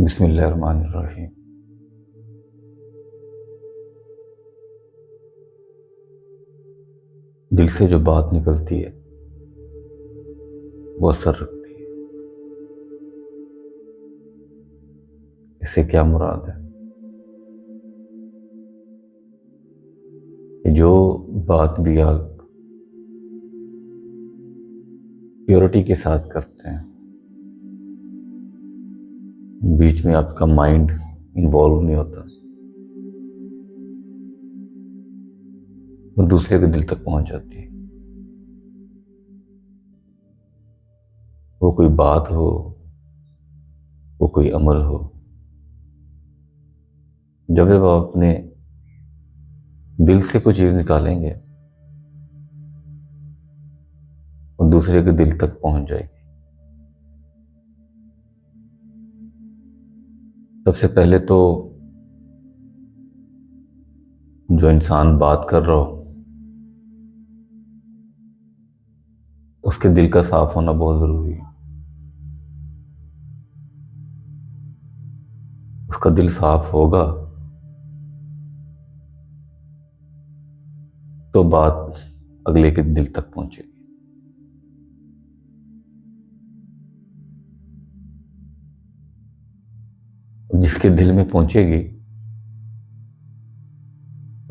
बिस्मिल्लाहिर्रहमानिर्रहीम। दिल से जो बात निकलती है वो असर रखती है। इससे क्या मुराद है कि जो बात भी आप प्योरिटी के साथ करते हैं, बीच में आपका माइंड इन्वॉल्व नहीं होता, वो दूसरे के दिल तक पहुंच जाती है। वो कोई बात हो, वो कोई अमल हो, जब जब आप अपने दिल से कोई चीज निकालेंगे वो दूसरे के दिल तक पहुंच जाएगी। सबसे पहले तो जो इंसान बात कर रहा हो उसके दिल का साफ होना बहुत जरूरी है। उसका दिल साफ होगा तो बात अगले के दिल तक पहुंचेगी। जिसके दिल में पहुंचेगी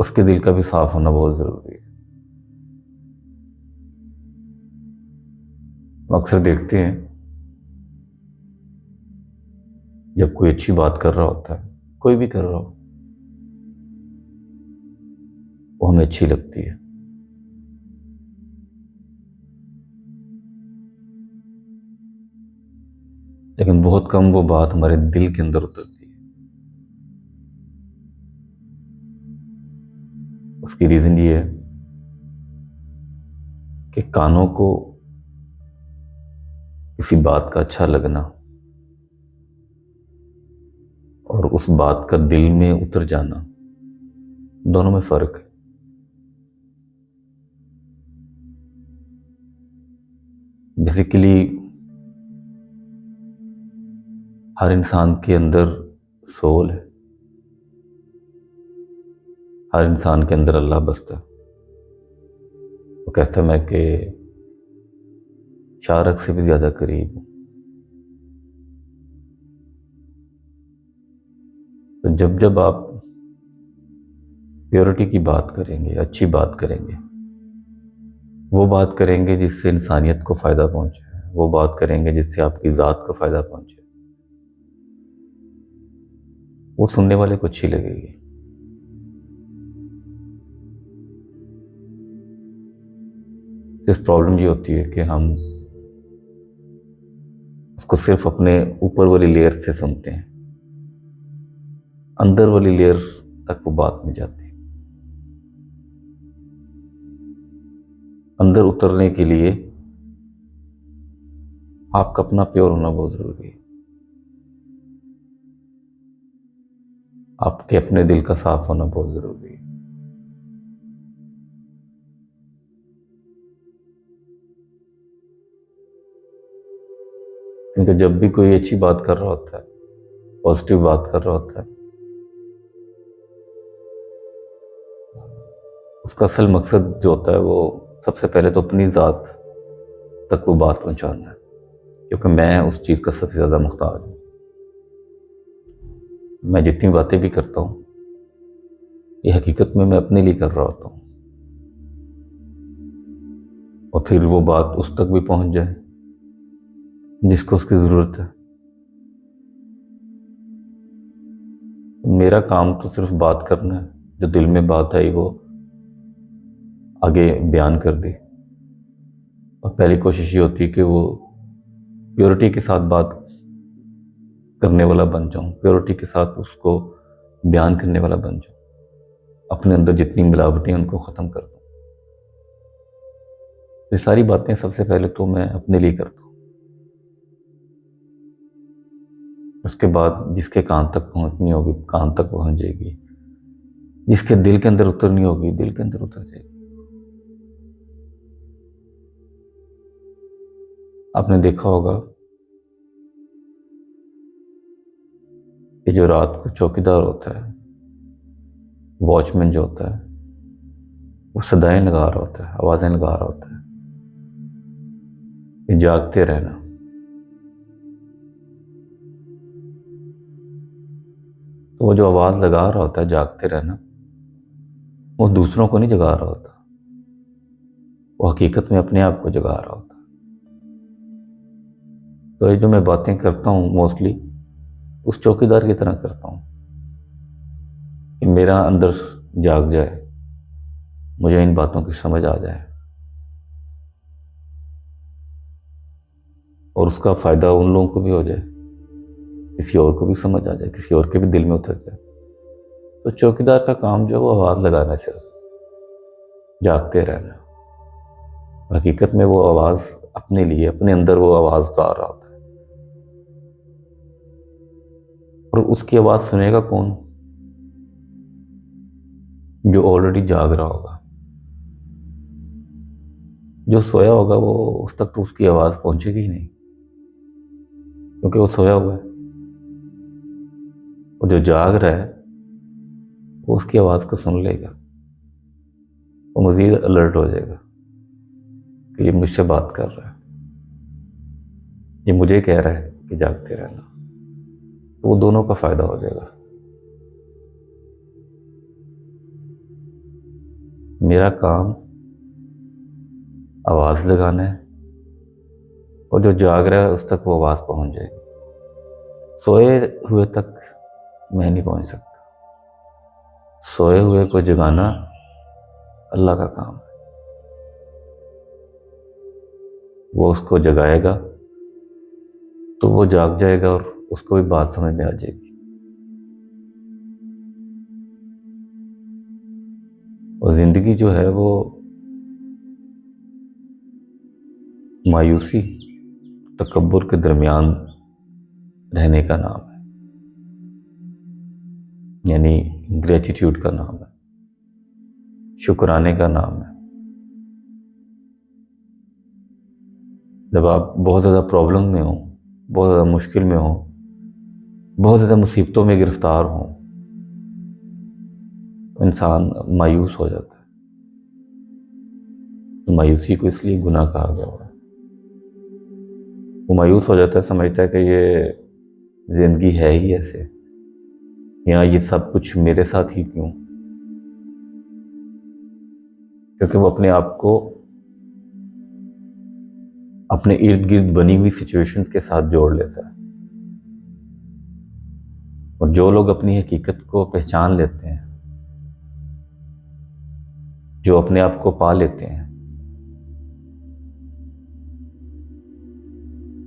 उसके दिल का भी साफ होना बहुत जरूरी है। हम अक्सर देखते हैं जब कोई अच्छी बात कर रहा होता है, कोई भी कर रहा हो, वो हमें अच्छी लगती है, लेकिन बहुत कम वो बात हमारे दिल के अंदर उतरती है। उसकी रीजन ये है कि कानों को किसी बात का अच्छा लगना और उस बात का दिल में उतर जाना, दोनों में फर्क है। बेसिकली हर इंसान के अंदर सोल है, हर इंसान के अंदर अल्लाह बसता है। वो कहता है मैं कि शारक से भी ज्यादा करीब हूं। तो जब जब आप प्योरिटी की बात करेंगे, अच्छी बात करेंगे, वो बात करेंगे जिससे इंसानियत को फायदा पहुंचे, वो बात करेंगे जिससे आपकी जात को फायदा पहुंचे, वो सुनने वाले को अच्छी लगेगी। सिर्फ प्रॉब्लम ये होती है कि हम उसको सिर्फ अपने ऊपर वाली लेयर से सुनते हैं, अंदर वाली लेयर तक वो बात नहीं जाती। अंदर उतरने के लिए आपका अपना प्योर होना बहुत जरूरी है। आपके अपने दिल का साफ होना बहुत जरूरी है। क्योंकि जब भी कोई अच्छी बात कर रहा होता है, पॉजिटिव बात कर रहा होता है, उसका असल मकसद जो होता है वो सबसे पहले तो अपनी जात तक वो बात पहुंचाना है। क्योंकि मैं उस चीज का सबसे ज्यादा मुख्ताज हूं। मैं जितनी बातें भी करता हूं ये हकीकत में मैं अपने लिए कर रहा होता हूं, और फिर वो बात उस तक भी पहुंच जाए जिसको उसकी जरूरत है। मेरा काम तो सिर्फ बात करना है, जो दिल में बात आई वो आगे बयान कर दी। और पहली कोशिश ये होती है कि वो प्योरिटी के साथ बात करने वाला बन जाऊं, प्योरिटी के साथ उसको बयान करने वाला बन जाऊं, अपने अंदर जितनी मिलावटें उनको खत्म कर दूं। तो ये सारी बातें सबसे पहले तो मैं अपने लिए करता हूँ। उसके बाद जिसके कान तक पहुंचनी होगी कान तक पहुंच जाएगी, जिसके दिल के अंदर उतरनी होगी दिल के अंदर उतर जाएगी। आपने देखा होगा कि जो रात को चौकीदार होता है, वॉचमैन जो होता है, वो सदाएं लगा रहा होता है, आवाजें लगा रहा होता है कि जागते रहना। तो वो जो आवाज लगा रहा होता है जागते रहना, वो दूसरों को नहीं जगा रहा होता, वो हकीकत में अपने आप को जगा रहा होता है। तो ये जो मैं बातें करता हूँ मोस्टली उस चौकीदार की तरह करता हूँ कि मेरा अंदर जाग जाए, मुझे इन बातों की समझ आ जाए और उसका फायदा उन लोगों को भी हो जाए, किसी और को भी समझ आ जाए, किसी और के भी दिल में उतर जाए। तो चौकीदार का काम जो है वो आवाज लगाना, सिर्फ जागते रहना। हकीकत में वो आवाज अपने लिए, अपने अंदर वो आवाज उतार रहा होता है। और उसकी आवाज सुनेगा कौन? जो ऑलरेडी जाग रहा होगा। जो सोया होगा वो, उस तक तो उसकी आवाज पहुंचेगी ही नहीं, क्योंकि वो सोया हुआ है। और जो जाग रहा है वो उसकी आवाज को सुन लेगा, वो मजीद अलर्ट हो जाएगा कि ये मुझसे बात कर रहा है, ये मुझे कह रहा है कि जागते रहना। तो वो दोनों का फायदा हो जाएगा। मेरा काम आवाज लगाना है और जो जाग रहा है उस तक वो आवाज पहुंच जाएगी। सोए हुए तक मैं नहीं पहुंच सकता। सोए हुए को जगाना अल्लाह का काम है। वो उसको जगाएगा तो वो जाग जाएगा और उसको भी बात समझ में आ जाएगी। और जिंदगी जो है वो मायूसी, तकब्बुर के दरमियान रहने का नाम है, यानी ग्रेटिट्यूड का नाम है, शुक्राने का नाम है। जब आप बहुत ज़्यादा प्रॉब्लम में हो, बहुत ज़्यादा मुश्किल में हो, बहुत ज़्यादा मुसीबतों में गिरफ्तार हो, तो इंसान मायूस हो जाता है। तो मायूसी को इसलिए गुनाह कहा गया हुआ है। वो मायूस हो जाता है, समझता है कि ये जिंदगी है ही ऐसे, या ये सब कुछ मेरे साथ ही क्यों। क्योंकि वो अपने आप को अपने इर्द गिर्द बनी हुई सिचुएशंस के साथ जोड़ लेता है। और जो लोग अपनी हकीकत को पहचान लेते हैं, जो अपने आप को पा लेते हैं,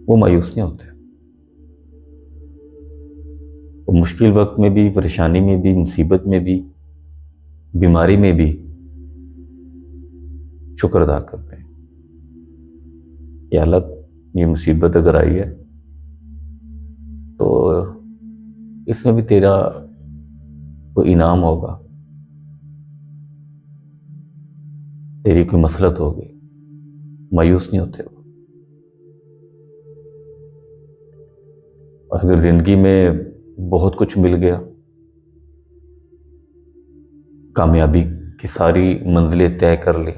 वो मायूस नहीं होते। वो मुश्किल वक्त में भी, परेशानी में भी, मुसीबत में भी, बीमारी में भी शुक्र अदा करते हैं कि अल्लाह ये मुसीबत अगर आई है तो इसमें भी तेरा कोई इनाम होगा, तेरी कोई मसलत होगी। मायूस नहीं होते वो। और अगर जिंदगी में बहुत कुछ मिल गया, कामयाबी की सारी मंजिलें तय कर ली,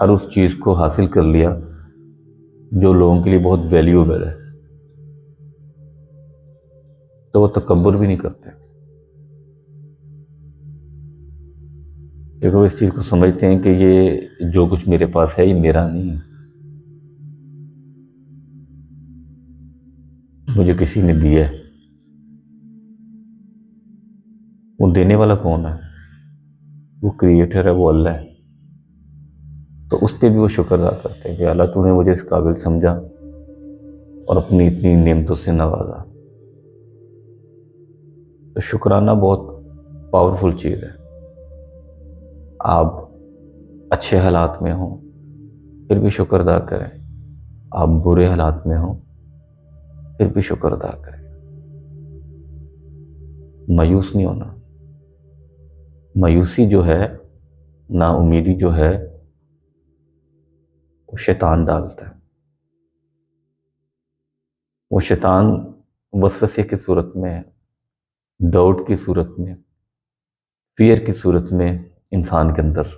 हर उस चीज को हासिल कर लिया जो लोगों के लिए बहुत वैल्यूएबल है, तो वो तकब्बुर भी नहीं करते, क्योंकि वो इस चीज को समझते हैं कि ये जो कुछ मेरे पास है ये मेरा नहीं है, मुझे किसी ने दिया है। वो देने वाला कौन है? वो क्रिएटर है, वो अल्लाह है। तो उस पर भी वो शुक्र अदा करते हैं कि अल्लाह तूने मुझे इस काबिल समझा और अपनी इतनी नेमतों से नवाजा। तो शुक्राना बहुत पावरफुल चीज़ है। आप अच्छे हालात में हो फिर भी शुक्र अदा करें, आप बुरे हालात में हो फिर भी शुक्र अदा करें। मायूस नहीं होना। मायूसी जो है, नाउमीदी जो है, वो शैतान डालता है। वो शैतान वसवसे की सूरत में, डाउट की सूरत में, फियर की सूरत में इंसान के अंदर,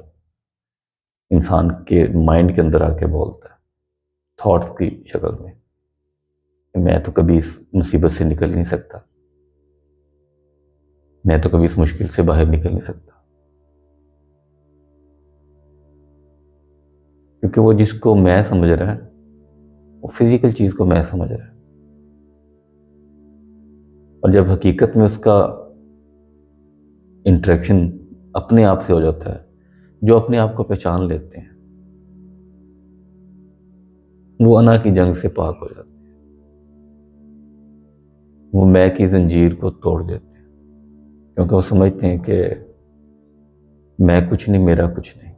इंसान के माइंड के अंदर आके बोलता है थॉट्स की शक्ल में कि मैं तो कभी इस मुसीबत से निकल नहीं सकता, मैं तो कभी इस मुश्किल से बाहर निकल नहीं सकता। क्योंकि वो जिसको मैं समझ रहा है वो फिजिकल चीज को मैं समझ रहा है, और जब हकीकत में उसका इंटरेक्शन अपने आप से हो जाता है, जो अपने आप को पहचान लेते हैं वो अना की जंग से पाक हो जाते हैं, वो मैं की जंजीर को तोड़ देते हैं, क्योंकि वो समझते हैं कि मैं कुछ नहीं, मेरा कुछ नहीं,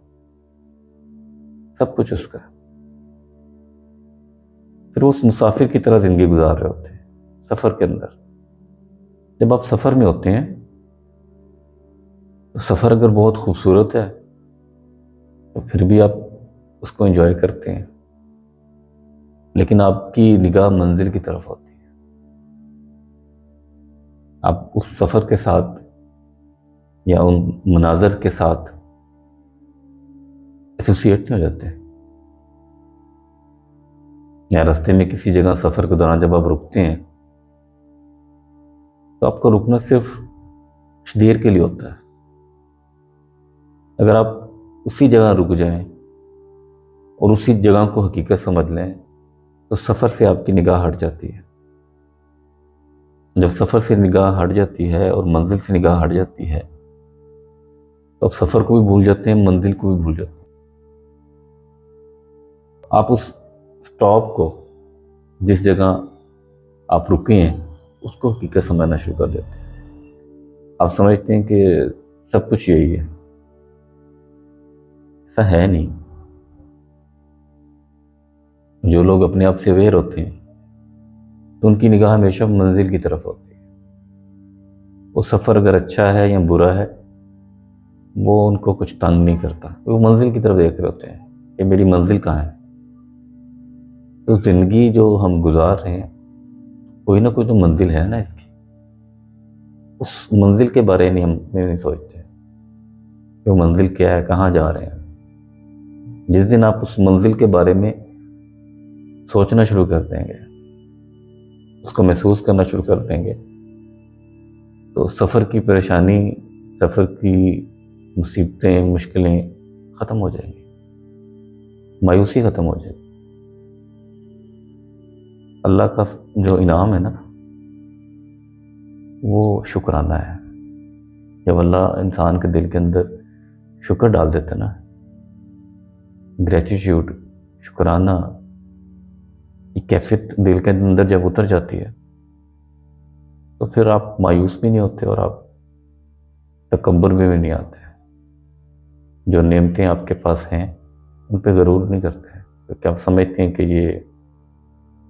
सब कुछ उसका है। फिर वो उस मुसाफिर की तरह जिंदगी गुजार रहे होते हैं सफर के अंदर। जब आप सफर में होते हैं तो सफर अगर बहुत खूबसूरत है तो फिर भी आप उसको एंजॉय करते हैं, लेकिन आपकी निगाह मंजिल की तरफ होती है। आप उस सफर के साथ या उन मनाजर के साथ एसोसिएट नहीं हो जाते, या रास्ते में किसी जगह सफर के दौरान जब आप रुकते हैं तो आपका रुकना सिर्फ कुछ देर के लिए होता है। अगर आप उसी जगह रुक जाएं और उसी जगह को हकीकत समझ लें तो सफर से आपकी निगाह हट जाती है। जब सफर से निगाह हट जाती है और मंजिल से निगाह हट जाती है तो आप सफर को भी भूल जाते हैं, मंजिल को भी भूल जाते हैं। आप उस स्टॉप को, जिस जगह आप रुके हैं, उसको हकीकत समझना शुरू कर देते हैं। आप समझते हैं कि सब कुछ यही है, ऐसा है नहीं। जो लोग अपने आप से अवेयर होते हैं तो उनकी निगाह हमेशा मंजिल की तरफ होती है। वो सफ़र अगर अच्छा है या बुरा है वो उनको कुछ तंग नहीं करता, वो मंजिल की तरफ देख रहे होते हैं कि मेरी मंजिल कहाँ है। तो जिंदगी जो हम गुजार रहे हैं कोई ना कोई तो मंजिल है ना इसकी, उस मंजिल के बारे में हम नहीं सोचते कि वो मंजिल क्या है, कहाँ जा रहे हैं। जिस दिन आप उस मंजिल के बारे में सोचना शुरू कर देंगे, उसको महसूस करना शुरू कर देंगे, तो सफ़र की परेशानी, सफ़र की मुसीबतें, मुश्किलें ख़त्म हो जाएंगी, मायूसी ख़त्म हो जाएगी। अल्लाह का जो इनाम है ना वो शुक्राना है। जब अल्लाह इंसान के दिल के अंदर शुक्र डाल देता है ना, ग्रेटिट्यूड, शुक्राना की कैफियत दिल के अंदर जब उतर जाती है तो फिर आप मायूस भी नहीं होते और आप तकब्बुर में भी नहीं आते। जो नेमतें आपके पास हैं उन पर गरूर नहीं करते, क्योंकि आप समझते हैं कि ये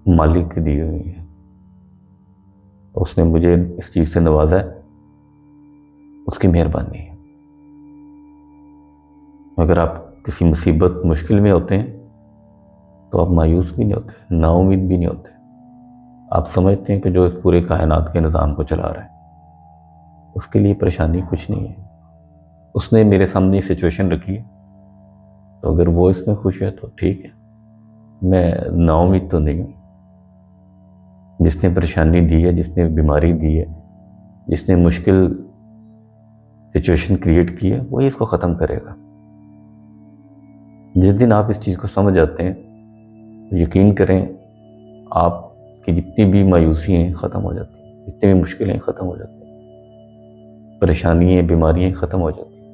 मालिक की दी हुई है, उसने मुझे इस चीज़ से नवाजा है, उसकी मेहरबानी है। अगर आप किसी मुसीबत, मुश्किल में होते हैं तो आप मायूस भी नहीं होते, नाउम्मीद भी नहीं होते। आप समझते हैं कि जो इस पूरे कायनात के निज़ाम को चला रहा है उसके लिए परेशानी कुछ नहीं है, उसने मेरे सामने सिचुएशन रखी है, तो अगर वो इसमें खुश है तो ठीक है, मैं नाउम्मीद तो नहीं हूँ। जिसने परेशानी दी है, जिसने बीमारी दी है, जिसने मुश्किल सिचुएशन क्रिएट की है, वही इसको ख़त्म करेगा। जिस दिन आप इस चीज़ को समझ जाते हैं तो यकीन करें आपकी जितनी भी मायूसी हैं ख़त्म हो जाती हैं, जितनी भी मुश्किलें ख़त्म हो जाती हैं, परेशानियाँ, बीमारियाँ ख़त्म हो जाती हैं।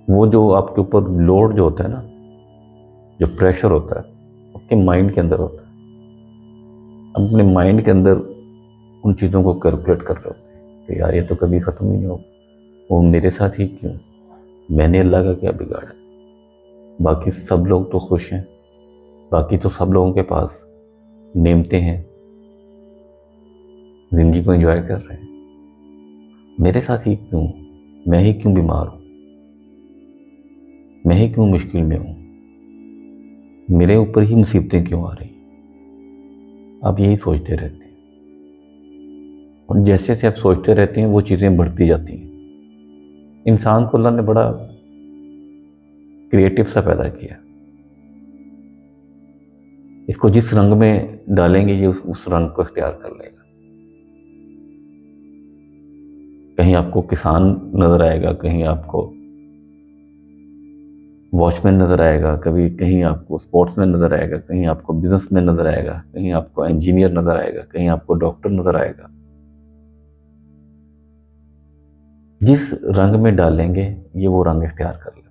वो जो आपके ऊपर लोड जो होता है ना, जो प्रेशर होता है, आपके माइंड के अंदर होता है। अपने माइंड के अंदर उन चीज़ों को कैलकुलेट कर रहे होते हैं कि यार ये तो कभी ख़त्म ही नहीं होगा, वो मेरे साथ ही क्यों, मैंने अल्लाह का क्या बिगाड़ा, बाकी सब लोग तो खुश हैं, बाकी तो सब लोगों के पास नेमतें हैं, ज़िंदगी को एंजॉय कर रहे हैं, मेरे साथ ही क्यों, मैं ही क्यों बीमार हूँ, मैं ही क्यों मुश्किल में हूँ, मेरे ऊपर ही मुसीबतें क्यों आ रही। आप यही सोचते रहते हैं, और जैसे जैसे आप सोचते रहते हैं वो चीज़ें बढ़ती जाती हैं। इंसान को अल्लाह ने बड़ा क्रिएटिव सा पैदा किया। इसको जिस रंग में डालेंगे ये उस रंग को इख्तियार कर लेगा। कहीं आपको किसान नजर आएगा, कहीं आपको वॉचमैन नजर आएगा, कभी कहीं आपको स्पोर्ट्समैन नजर आएगा, कहीं आपको बिजनेसमैन नजर आएगा, कहीं आपको इंजीनियर नजर आएगा, कहीं आपको डॉक्टर नजर आएगा। जिस रंग में डालेंगे ये वो रंग इख्तियार कर लेगा।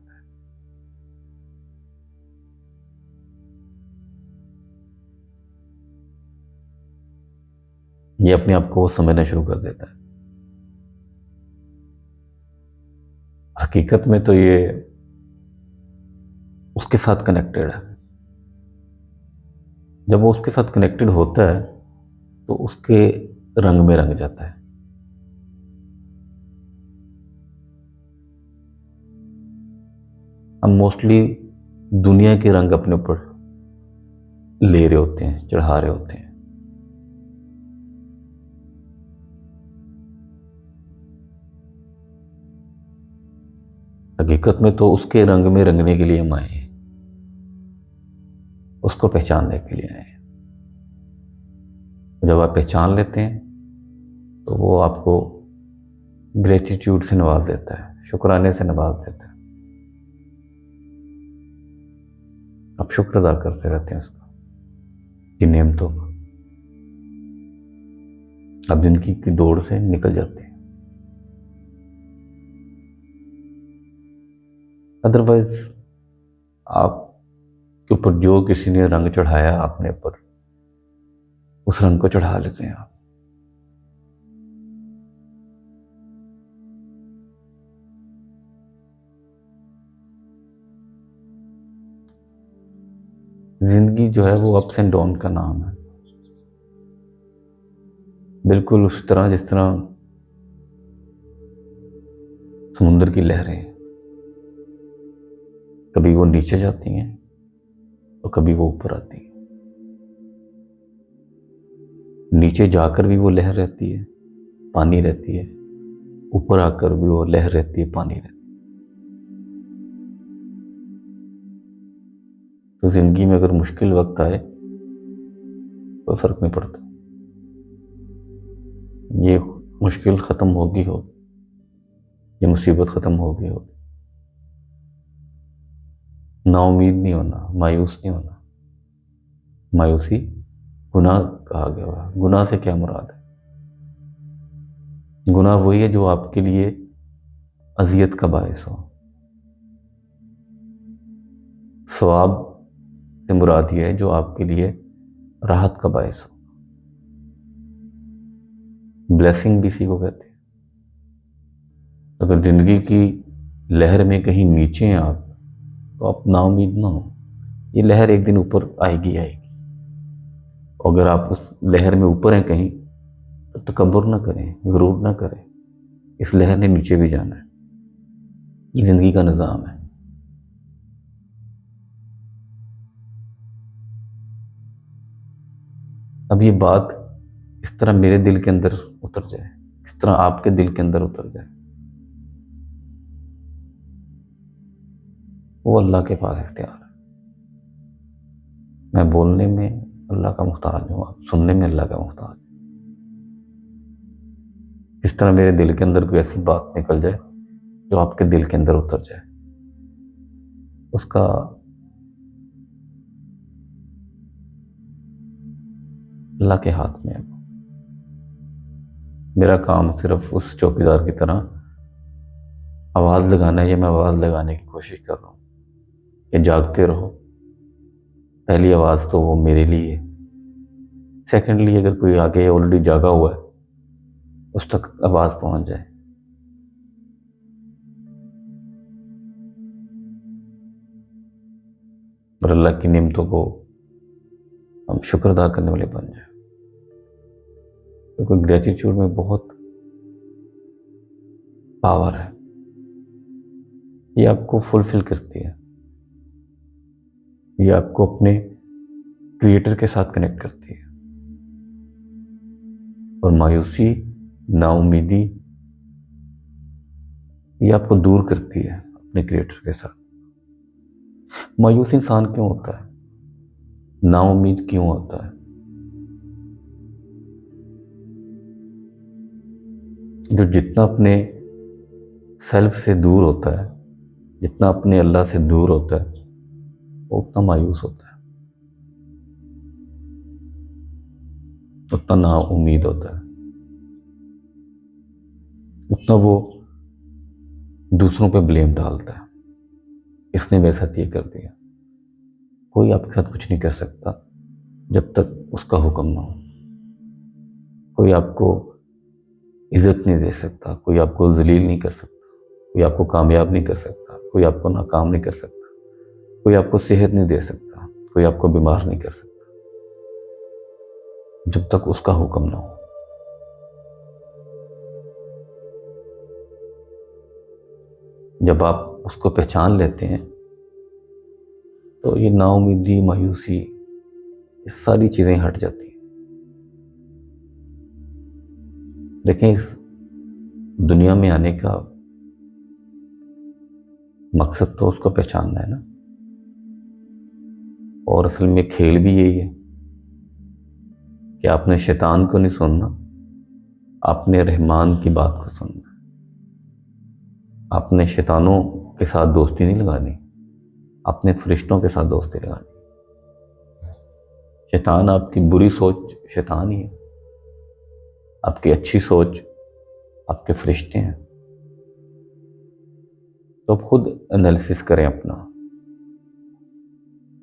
ये अपने आप को वो समझना शुरू कर देता है। हकीकत में तो ये उसके साथ कनेक्टेड है। जब वो उसके साथ कनेक्टेड होता है तो उसके रंग में रंग जाता है। हम मोस्टली दुनिया के रंग अपने ऊपर ले रहे होते हैं, चढ़ा रहे होते हैं। हकीकत में तो उसके रंग में रंगने के लिए हम आए हैं, उसको पहचानने के लिए आए हैं। जब आप पहचान लेते हैं तो वो आपको ग्रेटिट्यूड से नवाज देता है, शुक्राने से नवाज देता है। आप शुक्र अदा करते रहते हैं उसका, की नेमतों का। आप जिंदगी की दौड़ से निकल जाते हैं। अदरवाइज आपके ऊपर जो किसी ने रंग चढ़ाया अपने ऊपर, उस रंग को चढ़ा लेते हैं आप। जिंदगी जो है वो अप्स एंड डाउन का नाम है। बिल्कुल उस तरह जिस तरह समुद्र की लहरें, कभी वो नीचे जाती हैं और कभी वो ऊपर आती हैं। नीचे जाकर भी वो लहर रहती है, पानी रहती है, ऊपर आकर भी वो लहर रहती है, पानी रहती है। तो जिंदगी में अगर मुश्किल वक्त आए कोई फर्क नहीं पड़ता, ये मुश्किल खत्म होगी, ये मुसीबत खत्म होगी। नाउमीद नहीं होना, मायूस नहीं होना। मायूसी गुनाह कहा गया हुआ। गुनाह से क्या मुराद है? गुनाह वही है जो आपके लिए अजियत का बायस हो। सवाब से मुराद यह है जो आपके लिए राहत का बायस हो। ब्लेसिंग भी इसी को कहते हैं। अगर जिंदगी की लहर में कहीं नीचे हैं आप, तो आप नाउमीद ना हो। ये लहर एक दिन ऊपर आएगी आएगी। अगर आप उस लहर में ऊपर हैं कहीं, तो तकब्बुर ना करें, गुरूर ना करें। इस लहर ने नीचे भी जाना है। ये जिंदगी का निज़ाम है। अब ये बात इस तरह मेरे दिल के अंदर उतर जाए, इस तरह आपके दिल के अंदर उतर जाए, वो अल्लाह के पास इख्तियार है। मैं बोलने में अल्लाह का मुख्ताज हूँ, आप सुनने में अल्लाह का मुख्ताज। इस तरह मेरे दिल के अंदर कोई ऐसी बात निकल जाए जो आपके दिल के अंदर उतर जाए, उसका अल्लाह के हाथ में है। मेरा काम सिर्फ उस चौकीदार की तरह आवाज़ लगाना है, या मैं आवाज़ लगाने की कोशिश कर रहा हूँ कि जागते रहो। पहली आवाज़ तो वो मेरे लिए है। सेकेंडली, अगर कोई आगे ऑलरेडी जागा हुआ है उस तक आवाज़ पहुँच जाए। और अल्लाह की नेमतों को हम शुक्र अदा करने वाले बन जाए। क्योंकि ग्रेटिट्यूड में बहुत पावर है। ये आपको फुलफिल करती है, ये आपको अपने क्रिएटर के साथ कनेक्ट करती है। और मायूसी, नाउमीदी, ये आपको दूर करती है अपने क्रिएटर के साथ। मायूस इंसान क्यों होता है, नाउमीद क्यों होता है? जो जितना अपने सेल्फ से दूर होता है, जितना अपने अल्लाह से दूर होता है, वो उतना मायूस होता है, उतना ना उम्मीद होता है, उतना वो दूसरों पे ब्लेम डालता है, इसने मेरे साथ ये कर दिया। कोई आपके साथ कुछ नहीं कर सकता जब तक उसका हुक्म ना हो। कोई आपको इज्जत नहीं दे सकता, कोई आपको जलील नहीं कर सकता, कोई आपको कामयाब नहीं कर सकता, कोई आपको नाकाम नहीं कर सकता, कोई आपको सेहत नहीं दे सकता, कोई आपको बीमार नहीं कर सकता जब तक उसका हुक्म ना हो। जब आप उसको पहचान लेते हैं तो ये नाउमीदी, मायूसी, ये सारी चीजें हट जाती हैं। देखें, इस दुनिया में आने का मकसद तो उसको पहचानना है ना, और असल में खेल भी यही है कि आपने शैतान को नहीं सुनना, आपने रहमान की बात को सुनना। आपने शैतानों के साथ दोस्ती नहीं लगानी, आपने फरिश्तों के साथ दोस्ती लगानी। शैतान आपकी बुरी सोच शैतान ही है, आपकी अच्छी सोच आपके फरिश्ते हैं। तो आप खुद एनालिसिस करें अपना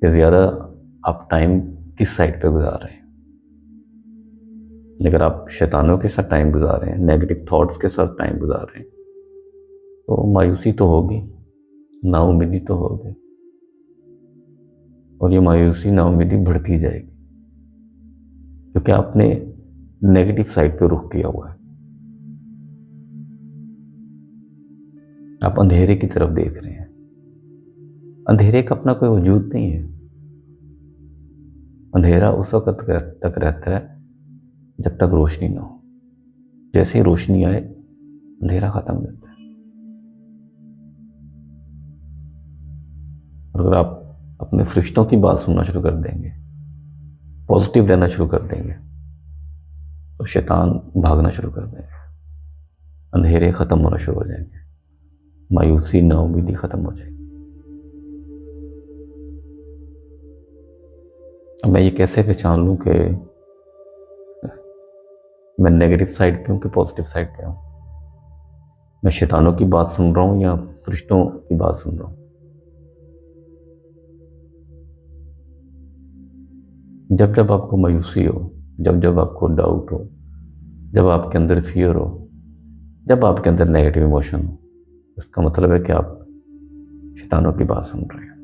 कि ज़्यादा आप टाइम किस साइड पे गुजार रहे हैं। अगर आप शैतानों के साथ टाइम गुजार रहे हैं, नेगेटिव थॉट्स के साथ टाइम गुजार रहे हैं, तो मायूसी तो होगी, नाउमीदी तो होगी, और ये मायूसी नाउमीदी बढ़ती जाएगी क्योंकि आपने नेगेटिव साइड पे रुख किया हुआ है। आप अंधेरे की तरफ देख रहे हैं। अंधेरे का अपना कोई वजूद नहीं है। अंधेरा उस वक्त तक रहता है जब तक रोशनी ना हो। जैसे ही रोशनी आए अंधेरा खत्म हो जाता है। और अगर आप अपने फरिश्तों की बात सुनना शुरू कर देंगे, पॉजिटिव रहना शुरू कर देंगे, तो शैतान भागना शुरू कर देंगे, अंधेरे खत्म होना शुरू हो जाएंगे, मायूसी, नाउमीदी खत्म हो जाएगी। अब मैं ये कैसे पहचान लूं कि मैं नेगेटिव साइड पे हूं कि पॉजिटिव साइड पे हूं? मैं शैतानों की बात सुन रहा हूं या फरिश्तों की बात सुन रहा हूं? जब जब आपको मायूसी हो, जब जब आपको डाउट हो, जब आपके अंदर फियर हो, जब आपके अंदर नेगेटिव इमोशन हो, इसका मतलब है कि आप शैतानों की बात सुन रहे हैं।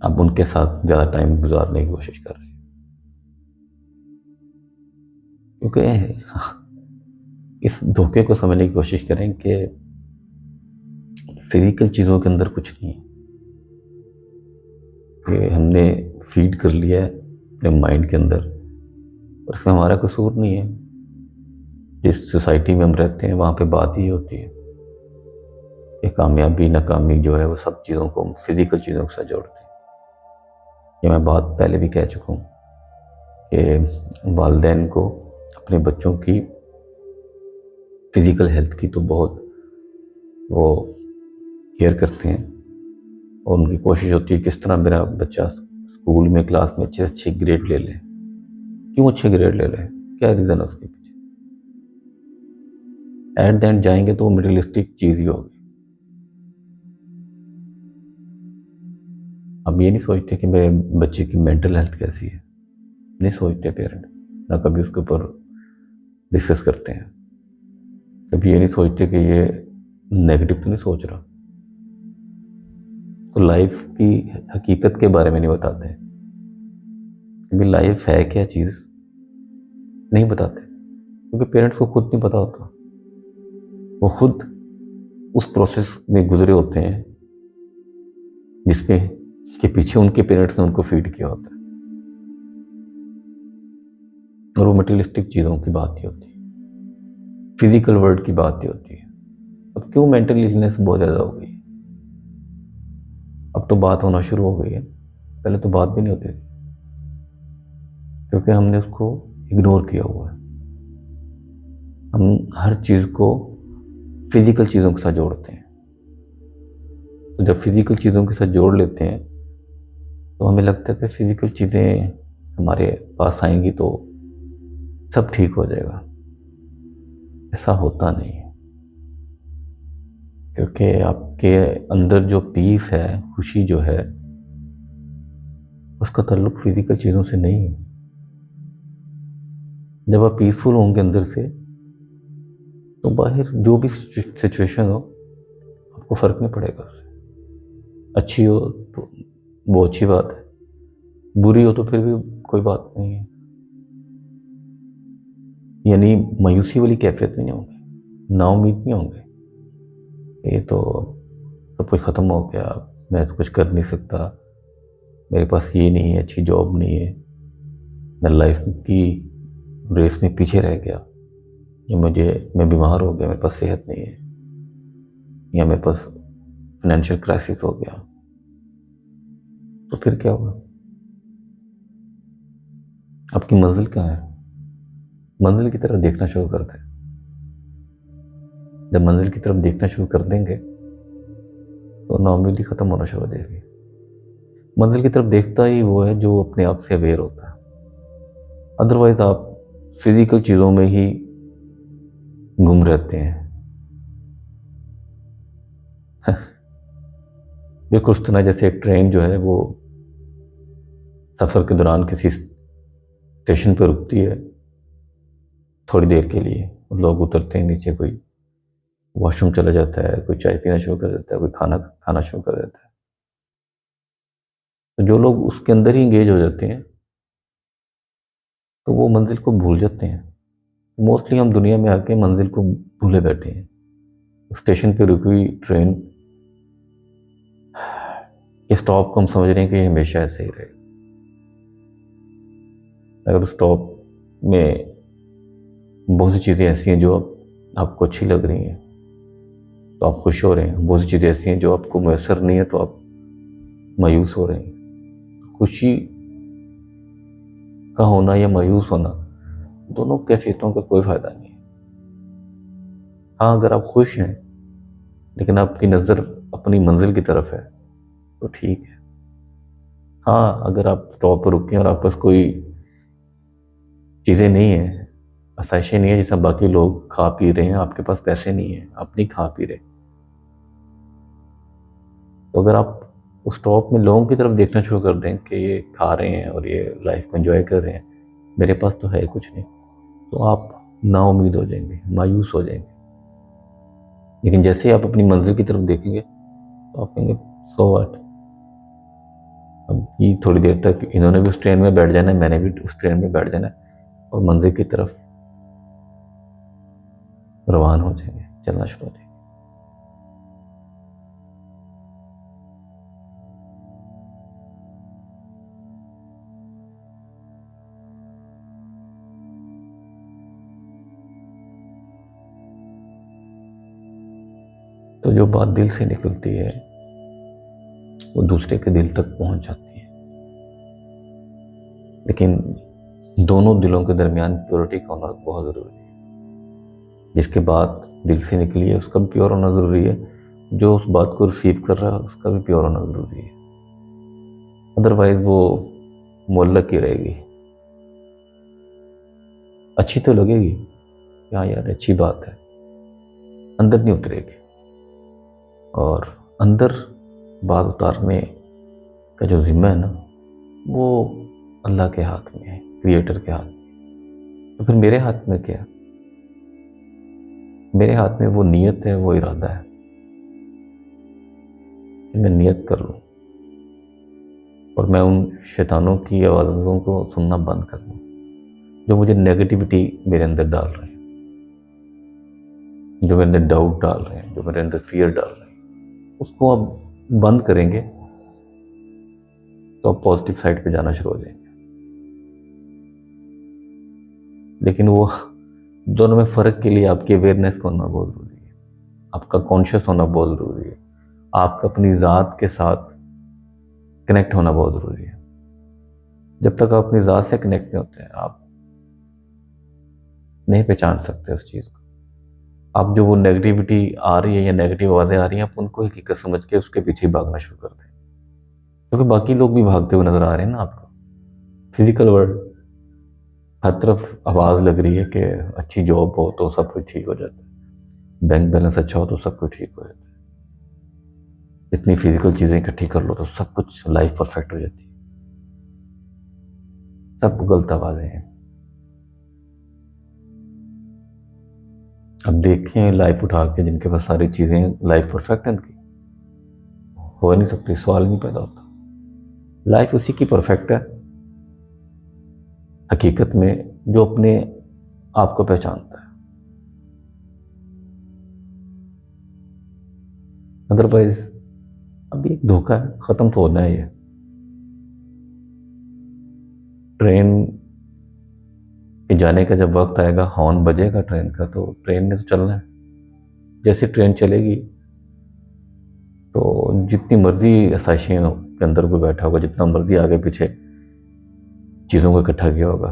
आप उनके साथ ज़्यादा टाइम गुजारने की कोशिश कर रहे हैं, क्योंकि इस धोखे को समझने की कोशिश करें कि फिजिकल चीज़ों के अंदर कुछ नहीं है, कि हमने फीड कर लिया है अपने माइंड के अंदर, और इसमें हमारा कसूर नहीं है। जिस सोसाइटी में हम रहते हैं वहाँ पे बात ही होती है कि कामयाबी नाकामी जो है वो सब चीज़ों को फिजिकल चीज़ों के साथ जोड़ते हैं। ये मैं बात पहले भी कह चुका हूँ कि वालिदैन को अपने बच्चों की फिजिकल हेल्थ की तो बहुत वो केयर करते हैं, और उनकी कोशिश होती है किस तरह मेरा बच्चा स्कूल में, क्लास में अच्छे अच्छे ग्रेड ले ले। क्यों अच्छे ग्रेड ले ले, क्या रीज़न है उसके पीछे? एट द एंड जाएंगे तो वो मटेरियलिस्टिक चीज़ ही होगी। अब ये नहीं सोचते कि मेरे बच्चे की मेंटल हेल्थ कैसी है, नहीं सोचते पेरेंट, ना कभी उसके ऊपर डिस्कस करते हैं। कभी ये नहीं सोचते कि ये नेगेटिव तो नहीं सोच रहा, तो लाइफ की हकीकत के बारे में नहीं बताते हैं। कभी लाइफ है क्या चीज़ नहीं बताते, क्योंकि पेरेंट्स को खुद नहीं पता होता। वो खुद उस प्रोसेस में गुजरे होते हैं जिसमें के पीछे उनके पेरेंट्स ने उनको फीड किया होता है, और वो मटेरियलिस्टिक चीज़ों की बात ही होती है, फिजिकल वर्ल्ड की बात ही होती है। अब क्यों मेंटल इलनेस बहुत ज़्यादा हो गई है? अब तो बात होना शुरू हो गई है, पहले तो बात भी नहीं होती थी, क्योंकि हमने उसको इग्नोर किया हुआ है। हम हर चीज़ को फिजिकल चीज़ों के साथ जोड़ते हैं। तो जब फिजिकल चीज़ों के साथ जोड़ लेते हैं तो हमें लगता है कि फिजिकल चीज़ें हमारे पास आएंगी तो सब ठीक हो जाएगा। ऐसा होता नहीं है, क्योंकि आपके अंदर जो पीस है, खुशी जो है, उसका ताल्लुक फिजिकल चीज़ों से नहीं है। जब आप पीसफुल होंगे अंदर से तो बाहर जो भी सिचुएशन हो आपको फर्क नहीं पड़ेगा उससे। अच्छी हो तो वो अच्छी बात है, बुरी हो तो फिर भी कोई बात नहीं है। यानी मायूसी वाली कैफियत में नहीं होंगे, नाउम्मीद नहीं होंगे, ये तो सब कुछ ख़त्म हो गया, मैं तो कुछ कर नहीं सकता, मेरे पास ये नहीं है, अच्छी जॉब नहीं है, मैं लाइफ की रेस में पीछे रह गया, या मैं बीमार हो गया, मेरे पास सेहत नहीं है, या मेरे पास फाइनेंशियल क्राइसिस हो गया, तो फिर क्या होगा? आपकी मंजिल कहाँ है? मंजिल की तरफ देखना शुरू कर दें। जब मंजिल की तरफ देखना शुरू कर देंगे तो नाउम्मीदी खत्म होना शुरू हो जाएगी। मंजिल की तरफ देखता ही वो है जो अपने आप से अवेयर होता है। अदरवाइज आप फिजिकल चीज़ों में ही गुम रहते हैं। बिल्कुल उस तरह जैसे एक ट्रेन जो है वो सफ़र के दौरान किसी स्टेशन पर रुकती है थोड़ी देर के लिए, लोग उतरते हैं नीचे, कोई वॉशरूम चला जाता है, कोई चाय पीना शुरू कर देता है, कोई खाना खाना शुरू कर देता है। तो जो लोग उसके अंदर ही इंगेज हो जाते हैं तो वो मंजिल को भूल जाते हैं। मोस्टली हम दुनिया में आके मंजिल को भूले बैठे हैं। स्टेशन पे रुकी हुई ट्रेन के स्टॉप को हम समझ रहे हैं कि ये हमेशा ऐसे ही रहेगा। अगर उस स्टॉप में बहुत सी चीज़ें ऐसी हैं जो आपको अच्छी लग रही हैं तो आप खुश हो रहे हैं, बहुत सी चीज़ें ऐसी हैं जो आपको मैसर नहीं है तो आप मायूस हो रहे हैं। खुशी का होना या मायूस होना, दोनों कैफियतों का कोई फ़ायदा नहीं है। हाँ, अगर आप खुश हैं लेकिन आपकी नज़र अपनी मंजिल की तरफ है तो ठीक है। हाँ, अगर आप स्टॉप पर रुके और आपके पास कोई चीज़ें नहीं है, आसाइशें नहीं है, जैसा बाकी लोग खा पी रहे हैं, आपके पास पैसे नहीं है, आप नहीं खा पी रहे, तो अगर आप उस स्टॉप में लोगों की तरफ देखना शुरू कर दें कि ये खा रहे हैं और ये लाइफ को एंजॉय कर रहे हैं, मेरे पास तो है कुछ नहीं, तो आप नाउम्मीद हो जाएंगे, मायूस हो जाएंगे। लेकिन जैसे ही आप अपनी मंजिल की तरफ देखेंगे तो आप कहेंगे सो व्हाट, अब ये थोड़ी देर तक इन्होंने भी उस ट्रेन में बैठ जाना है, मैंने भी उस ट्रेन में बैठ जाना है, और मंजिल की तरफ रवान हो जाएंगे, चलना शुरू हो जाएंगे। तो जो बात दिल से निकलती है वो दूसरे के दिल तक पहुंच जाती है, लेकिन दोनों दिलों के दरमियान प्योरिटी का होना बहुत ज़रूरी है। जिसके बात दिल से निकली है उसका भी प्योर होना ज़रूरी है, जो उस बात को रिसीव कर रहा है उसका भी प्योर होना ज़रूरी है। अदरवाइज वो मुअल्लक ही रहेगी। अच्छी तो लगेगी, हाँ यार अच्छी बात है, अंदर नहीं उतरेगी। और अंदर बात उतारने का जो जिम्मा है ना, वो अल्लाह के हाथ में है, क्रिएटर के हाथ में। तो फिर मेरे हाथ में क्या है? मेरे हाथ में वो नीयत है, वो इरादा है कि मैं नियत कर लूँ और मैं उन शैतानों की आवाज़ों को सुनना बंद कर दूँ जो मुझे नेगेटिविटी मेरे अंदर डाल रहे हैं, जो मेरे अंदर डाउट डाल रहे हैं, जो मेरे अंदर फियर डाल रहे हैं। उसको अब बंद करेंगे तो अब पॉजिटिव साइड पे जाना शुरू हो जाएंगे। लेकिन वो दोनों में फ़र्क के लिए आपकी अवेयरनेस का होना बहुत ज़रूरी है, आपका कॉन्शियस होना बहुत ज़रूरी है, आपका अपनी ज़ात के साथ कनेक्ट होना बहुत ज़रूरी है। जब तक आप अपनी ज़ात से कनेक्ट नहीं होते हैं, आप नहीं पहचान सकते उस चीज़ को। आप जो वो नेगेटिविटी आ रही है या नेगेटिव आवाज़ें आ रही हैं, आप उनको हकीकत समझ के उसके पीछे भागना शुरू कर दें, क्योंकि बाकी लोग भी भागते हुए नज़र आ रहे हैं ना आपको। फिजिकल वर्ल्ड, हर तरफ आवाज़ लग रही है कि अच्छी जॉब हो तो सब कुछ ठीक हो जाता है, बैंक बैलेंस अच्छा हो तो सब कुछ ठीक हो जाता है, इतनी फिजिकल चीज़ें इकट्ठी कर लो तो सब कुछ लाइफ परफेक्ट हो जाती है। सब गलत आवाज़ें हैं। अब देखें लाइफ उठा के, जिनके पास सारी चीज़ें, लाइफ परफेक्ट है उनकी, हो नहीं सकती, सवाल नहीं पैदा होता। लाइफ उसी की परफेक्ट है हकीकत में जो अपने आप को पहचानता है। अदरवाइज अभी एक धोखा है, खत्म तो होना है ये। ट्रेन के जाने का जब वक्त आएगा, हॉर्न बजेगा ट्रेन का, तो ट्रेन ने तो चलना है। जैसे ट्रेन चलेगी तो जितनी मर्जी आसाइशें के अंदर कोई बैठा होगा, जितना मर्जी आगे पीछे चीज़ों को इकट्ठा किया होगा,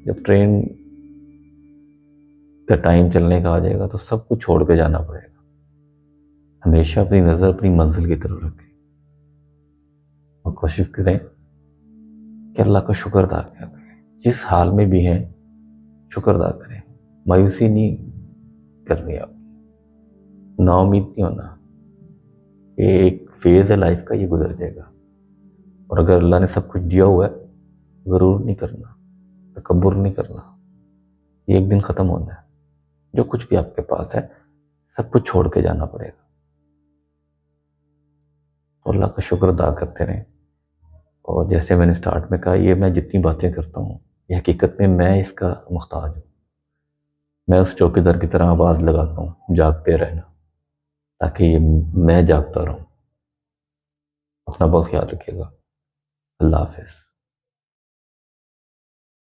जब ट्रेन का टाइम चलने का आ जाएगा तो सब कुछ छोड़ के जाना पड़ेगा। हमेशा अपनी नज़र अपनी मंजिल की तरफ रखें और कोशिश करें कि अल्लाह का शुक्र अदा करें। जिस हाल में भी हैं शुक्र अदा करें, मायूसी नहीं करनी, आप नाउम्मीद नहीं होना। ये एक फेज़ है लाइफ का, ये गुजर जाएगा। और अगर अल्लाह ने सब कुछ दिया हुआ है, गरूर नहीं करना, तकब्बुर नहीं करना, ये एक दिन ख़त्म होना है। जो कुछ भी आपके पास है सब कुछ छोड़ के जाना पड़ेगा। तो अल्लाह का शुक्र अदा करते रहें। और जैसे मैंने स्टार्ट में कहा, ये मैं जितनी बातें करता हूँ, ये हकीकत में मैं इसका मुख्ताज हूँ। मैं उस चौकीदार की तरह आवाज़ लगाता हूँ, जागते रहना, ताकि ये मैं जागता रहूँ। अपना बहुत ख्याल रखिएगा। अल्लाह हाफिज़।